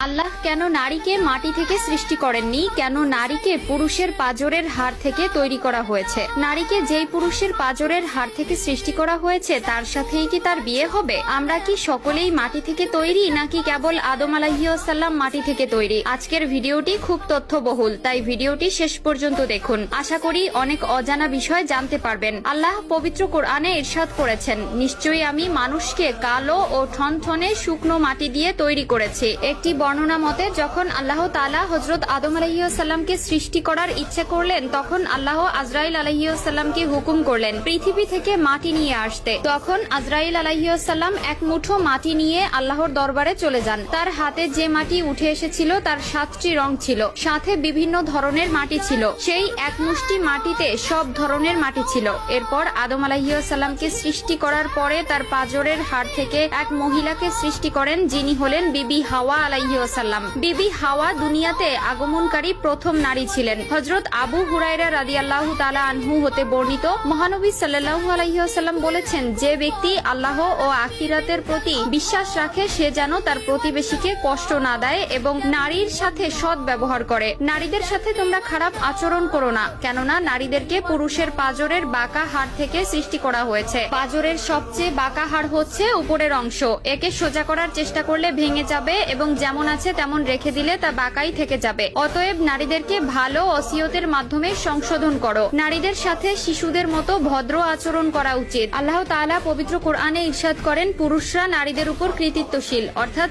আল্লাহ কেন নারীকে মাটি থেকে সৃষ্টি করেননি? কেন নারীকে পুরুষের পাঁজরের হাড় থেকে তৈরি করা হয়েছে? নারীকে যেই পুরুষের পাঁজরের হাড় থেকে সৃষ্টি করা হয়েছে তার সাথেই কি তার বিয়ে হবে? আমরা কি সকলেই মাটি থেকে তৈরি, নাকি কেবল আদম আলাইহিসসালাম মাটি থেকে তৈরি? আজকের ভিডিওটি খুব তথ্যবহুল, তাই ভিডিওটি শেষ পর্যন্ত দেখুন। আশা করি অনেক অজানা বিষয় জানতে পারবেন। আল্লাহ পবিত্র কোরআনে ইরশাদ করেছেন, নিশ্চয়ই আমি মানুষকে কালো ও ঠনঠনে শুকনো মাটি দিয়ে তৈরি করেছি। একটি বর্ণনা মতে যখন আল্লাহ তাআলা হযরত আদম আলাইহিসসালামকে সৃষ্টি করার ইচ্ছে করলেন, তখন আল্লাহ আজরাইল আলাইহিসসালামকে হুকুম করলেন পৃথিবী থেকে মাটি নিয়ে আসতে। তখন আজরাইল আলাইহিসসালাম এক মুঠো মাটি নিয়ে আল্লাহর দরবারে চলে যান। তার হাতে যে মাটি উঠে এসেছিল তার 7টি রং ছিল, সাথে বিভিন্ন ধরনের মাটি ছিল। সেই এক মুষ্টি মাটিতে সব ধরনের মাটি ছিল। এরপর আদম আলাইহিসসালামকে সৃষ্টি করার পরে তার পাঁজরের হাড় থেকে এক মহিলাকে সৃষ্টি করেন, যিনি হলেন বিবি হাওয়া আলাইহিসসালাম। বিবি হাওয়া দুনিয়াতে আগমনকারী প্রথম নারী ছিলেন। হযরত আবু হুরায়রা রাদিয়াল্লাহু তাআলা আনহু হতে বর্ণিত, মহানবী সাল্লাল্লাহু আলাইহি ওয়াসাল্লাম বলেছেন, যে ব্যক্তি আল্লাহ ও আখিরাতের প্রতি বিশ্বাস রাখে সে যেন তার প্রতিবেশীকে কষ্ট না দেয় এবং নারীর সাথে সৎ ব্যবহার করে। নারীদের সাথে তোমরা খারাপ আচরণ করো না, কেননা নারীদেরকে পুরুষের পাঁজরের বাঁকা হাড় থেকে সৃষ্টি করা হয়েছে। পাঁজরের সবচেয়ে বাঁকা হাড় হচ্ছে উপরের অংশ। একে সোজা করার চেষ্টা করলে ভেঙে যাবে এবং যেমন আছে তেমন রেখে দিলে তা বাঁকাই থেকে যাবে। অতএব নারীদেরকে ভালো ওসিয়তের মাধ্যমে সংশোধন করো। নারীদের সাথে শিশুদের মতো ভদ্র আচরণ করা উচিত। আল্লাহ তাআলা পবিত্র কোরআনে ইরশাদ করেন, পুরুষরা নারীদের উপর কৃতিত্বশীল, অর্থাৎ